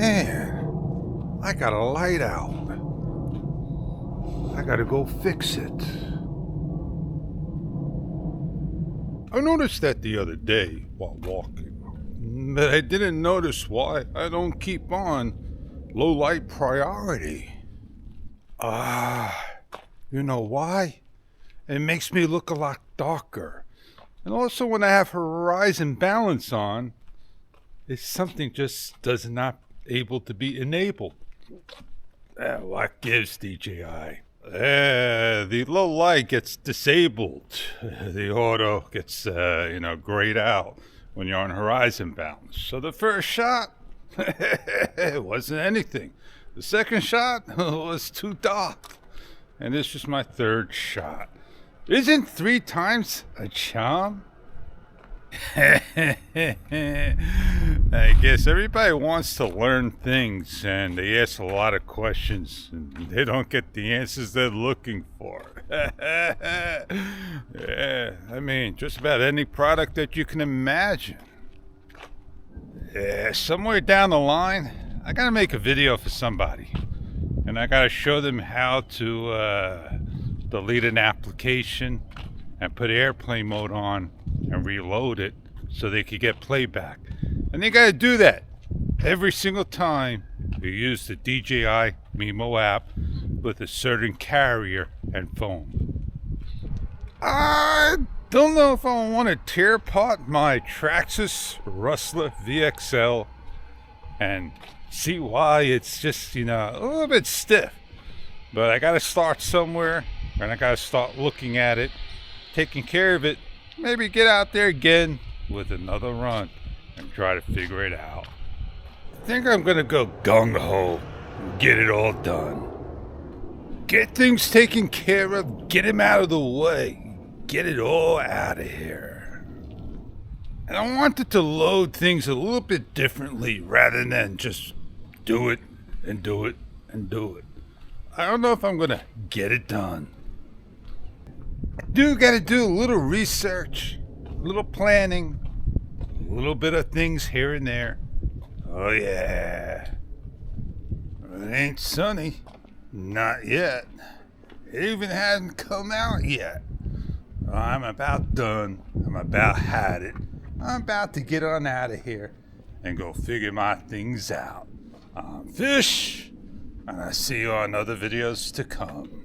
Man, I got a light out. I gotta go fix it. I noticed that the other day while walking, but I didn't notice why I don't keep on low light priority. You know why? It makes me look a lot darker. And also when I have horizon balance on, it's something just does not able to be enabled. What gives, DJI? The low light gets disabled. The auto gets, grayed out when you're on horizon balance. So the first shot, it wasn't anything. The second shot was too dark. And this was my third shot. Isn't 3 times a charm? I guess everybody wants to learn things and they ask a lot of questions and they don't get the answers they're looking for. Yeah, I mean, just about any product that you can imagine. Yeah, somewhere down the line, I gotta make a video for somebody and I gotta show them how to delete an application and put airplane mode on and reload it so they could get playback. And they gotta do that every single time you use the DJI Mimo app with a certain carrier and phone. I don't know if I want to tear apart my Traxxas Rustler VXL and see why it's just, a little bit stiff. But I gotta start somewhere and I gotta start looking at it, taking care of it, maybe get out there again with another run and try to figure it out. I think I'm gonna go gung-ho and get it all done. Get things taken care of, get him out of the way, get it all out of here. And I wanted to load things a little bit differently rather than just do it and do it and do it. I don't know if I'm gonna get it done. I do gotta do a little research, a little planning, a little bit of things here and there. Oh yeah. It ain't sunny. Not yet. It even hasn't come out yet. I'm about done. I'm about had it. I'm about to get on out of here and go figure my things out. I'm Fish, and I see you on other videos to come.